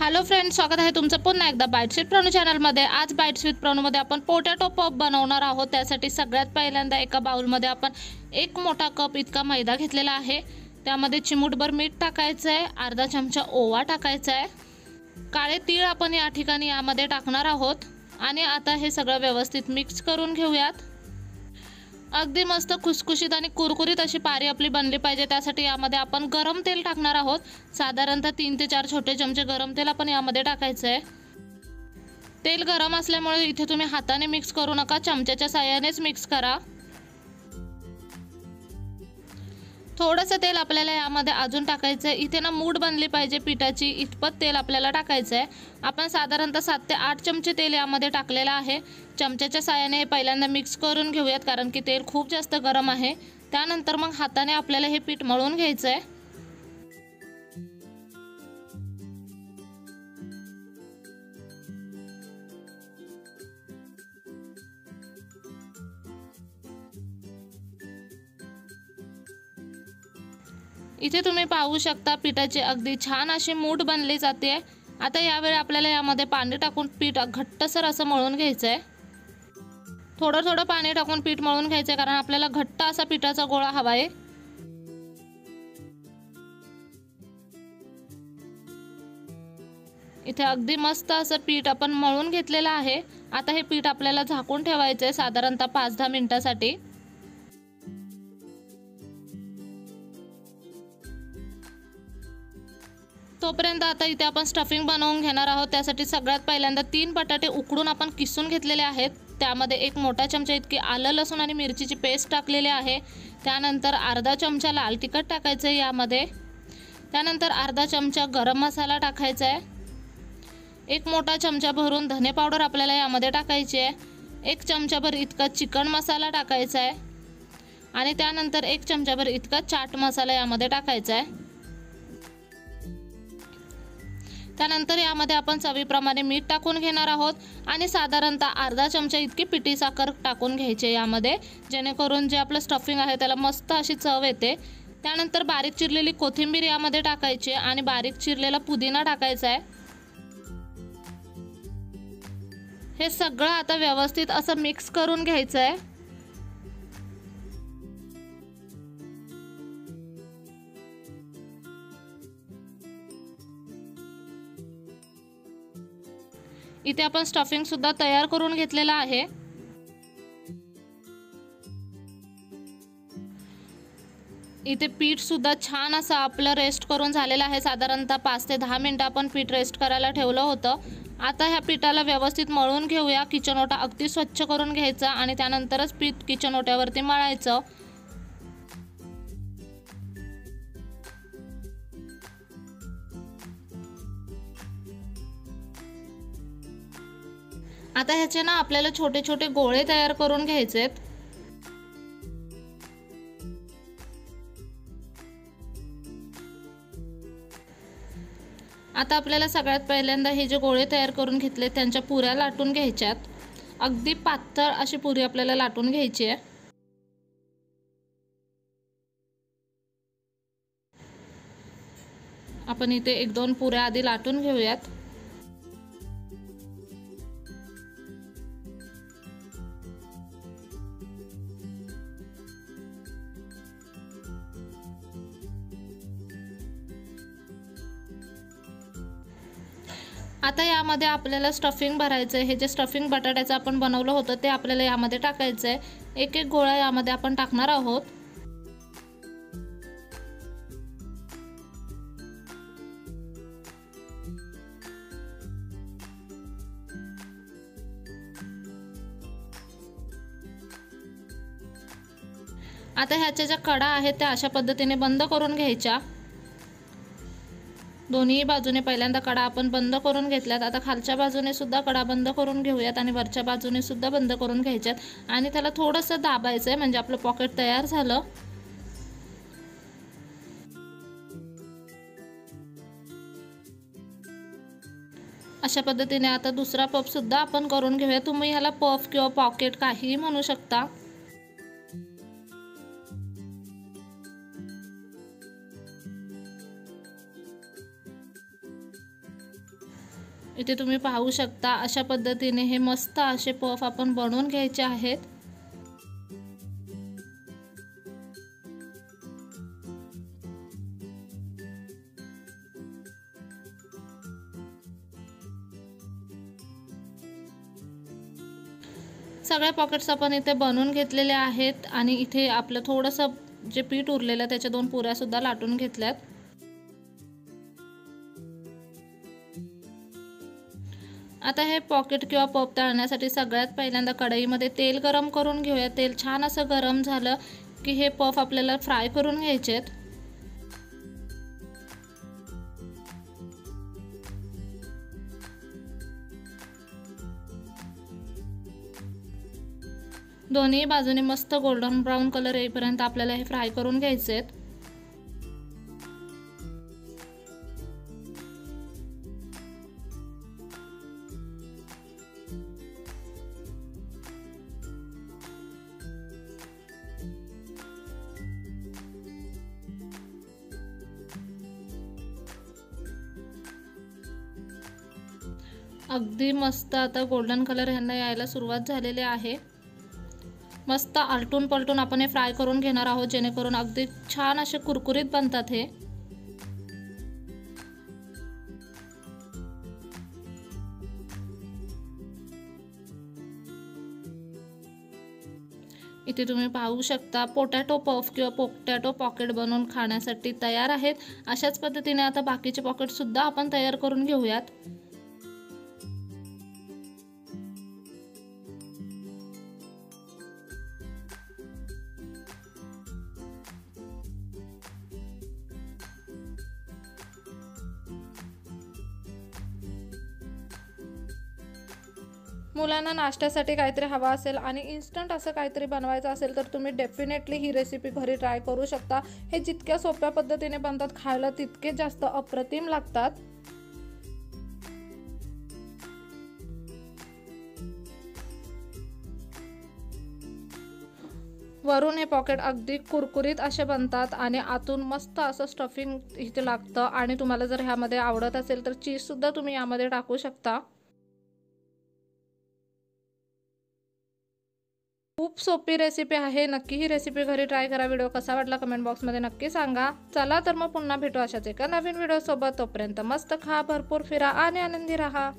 Hello friends, स्वागत आहे तुमचं पुन्हा एकदा बाईट्स विथ प्रणू चॅनलमध्ये। आज बाईट्स विथ प्रणूमध्ये आपण पोटॅटो पॉप बनवणार आहोत। त्यासाठी सगळ्यात पहिल्यांदा एका बाउलमध्ये आपण एक मोठा कप इतका मैदा घेतलेला आहे। त्यामध्ये चिमूटभर मीठ टाकायचं आहे, अर्धा चमचा ओवा टाकायचा आहे, काळे तीळ आपण या ठिकाणी यामध्ये टाकणार आहोत आणि आता हे सगळं व्यवस्थित मिक्स करून घेऊयात। अगदी मस्त खुसखुशीत आणि कुरकुरीत अशी पारी आपली बनली पाहिजे। त्यासाठी यामध्ये आपण गरम तेल टाकणार आहोत। साधारणतः 3 ते 4 छोटे चमचे गरम तेल आपण यामध्ये टाकायचं आहे। तेल गरम असल्यामुळे इथे तुम्ही हाताने मिक्स करू नका, चमच्याच्या साहाय्यानेच मिक्स करा। थोडंसं तेल आपल्याला यामध्ये अजून टाकायचं आहे। इथे ना मूठ बनली पाहिजे पिठाची, इतपत तेल आपल्याला टाकायचं आहे। आपण साधारणतः 7 ते 8 चमचे तेल यामध्ये टाकलेलं आहे। चमच्याच्या साहाय्याने पहिल्यांदा मिक्स करून घेऊयात, कारण की तेल खूप जास्त गरम आहे। त्यानंतर मग हाताने आपल्याला हे पीठ मळून घ्यायचं आहे। इथे तुम्ही पाहू शकता पिठाची अगदी छान अशी मूठ बनली जाते। आता यावेळी आपल्याला यामध्ये पाणी टाकून पीठ घट्टसर असं मळून घ्यायचं आहे। थोडं थोडं पाणी टाकून पीठ मळून घ्यायचं आहे, कारण आपल्याला घट्ट असा पिठाचा गोळा हवा आहे। इथे अगदी मस्त असं पीठ आपण मळून घेतलेलं आहे। आता हे पीठ आपल्याला झाकून ठेवायचं आहे साधारणतः 5-10 मिनिटांसाठी। तोपर्यंत आता इथे आपण स्टफिंग बनवून घेणार आहोत। त्यासाठी सगळ्यात पहिल्यांदा 3 बटाटे उकडून आपण किसून घेतलेले आहेत। त्यामध्ये 1 मोठा चमचा इतकी आलं लसूण आणि मिरचीची पेस्ट टाकलेली आहे। त्यानंतर अर्धा चमचा लाल तिखट टाकायचं आहे यामध्ये। त्यानंतर अर्धा चमचा गरम मसाला टाकायचा आहे। 1 मोठा चमचा भरून धने पावडर आपल्याला यामध्ये टाकायची आहे। 1 चमचाभर इतका चिकन मसाला टाकायचा आहे आणि त्यानंतर 1 चमचाभर इतका चाट मसाला यामध्ये टाकायचा आहे। त्यानंतर यामध्ये आपण चवीप्रमाणे मीठ टाकून घेणार आहोत आणि साधारणतः अर्धा चमचा इतकी पिठी साखर टाकून घ्यायची यामध्ये, जेणेकरून जे आपलं स्टफिंग आहे त्याला मस्त अशी चव येते। त्यानंतर बारीक चिरलेली कोथिंबीर यामध्ये टाकायची आणि बारीक चिरलेला पुदिना टाकायचा आहे। हे सगळं आता व्यवस्थित असं मिक्स करून घ्यायचं आहे। इथे आपण स्टफिंग सुद्धा तयार करून घेतलेला आहे। इथे पीठ सुद्धा छान असं आपलं रेस्ट करून झालेलं आहे। साधारणतः 5 ते 10 मिनिटं आपण पीठ रेस्ट करायला ठेवलं होतं। आता ह्या पिठाला व्यवस्थित मळून घेऊया। किचन ओटा अगदी स्वच्छ करून घ्यायचा आणि त्यानंतरच पीठ किचन ओट्यावरती मळायचं। आता ह्याचे ना आपल्याला छोटे छोटे गोळे तयार करून घ्यायचे आहेत। आता आपल्याला सगळ्यात पहिल्यांदा हे जे गोळे तयार करून घेतले त्यांच्या पुऱ्या लाटून घ्यायच्यात। अगदी पातळ अशी पुरी आपल्याला लाटून घ्यायची आहे। आपण इथे 1-2 पुऱ्या आधी लाटून घेऊयात। आता यामध्ये आपल्याला स्टफिंग भरायचं आहे। हे जे स्टफिंग बटाट्याचं आपण बनवलं होतं ते आपल्याला यामध्ये टाकायचं आहे। एक एक गोळा यामध्ये आपण टाकणार आहोत। आता ह्याच्या ज्या कडा आहेत त्या अशा पद्धतीने बंद करून घ्यायच्या। दोन्ही बाजूने पहिल्यांदा कडा आपण बंद करून घेतल्यात। आता खालच्या बाजूने सुद्धा कडा बंद करून घेऊयात आणि वरच्या बाजूने सुद्धा बंद करून घ्यायच्यात आणि त्याला थोडंसं दाबायचं आहे, म्हणजे आपलं पॉकेट तयार झालं। अशा पद्धतीने आता दुसरा पफ सुद्धा आपण करून घेऊया। तुम्ही ह्याला पफ किंवा पॉकेट काहीही म्हणू शकता। इथे तुम्ही पाहू शकता अशा पद्धतीने हे मस्त असे पफ आपण बनवून घ्यायचे आहेत। सगळ्या पॉकेट्स आपण इथे बनवून घेतलेले आहेत आणि इथे आपलं थोडंसं जे पीठ उरलेलं त्याच्या 2 पुऱ्या सुद्धा लाटून घेतल्यात। आता हे पॉकेट किंवा पफ तळण्यासाठी सगळ्यात पहिल्यांदा कढईमध्ये तेल गरम करून घेऊया। तेल छान असं गरम झालं की हे पफ आपल्याला फ्राय करून घ्यायचे आहेत। दोन्ही बाजूने मस्त गोल्डन ब्राउन कलर येईपर्यंत आपल्याला हे फ्राय करून घ्यायचे आहेत। अगदी मस्त आता गोल्डन कलर ह्यांना यायला सुरुवात झालेली आहे। मस्त आलटून पलटून आपण हे फ्राय करून घेणार आहोत जेणेकरून अगदी छान असे कुरकुरीत बनतात हे। इथे तुम्ही पाहू शकता पोटॅटो पफ किंवा पोटॅटो पॉकेट बनवून खाण्यासाठी तयार आहेत। अशाच पद्धतीने आता बाकीचे पॉकेट सुद्धा आपण तयार करून घेऊयात। मुलांना नाश्त्यासाठी काहीतरी हवा असेल आणि इन्स्टंट असं काहीतरी बनवायचं असेल तर तुम्ही डेफिनेटली ही रेसिपी घरी ट्राय करू शकता। हे जितक्या सोप्या पद्धतीने बनतात खायला तितके जास्त अप्रतिम लागतात। वरून हे पॉकेट अगदी कुरकुरीत असे बनतात आणि आतून मस्त असं स्टफिंग इथे लागतं आणि तुम्हाला जर ह्यामध्ये आवडत असेल तर चीज सुद्धा तुम्ही यामध्ये टाकू शकता। खूप सोपी रेसिपी आहे। नक्की ही रेसिपी घरी ट्राय करा। व्हिडिओ कसा वाटला कमेंट बॉक्समध्ये नक्की सांगा। चला तर मग पुन्हा भेटू अशाच एका नवीन व्हिडिओ सोबत। तोपर्यंत मस्त खा, भरपूर फिरा आणि आनंदी राहा।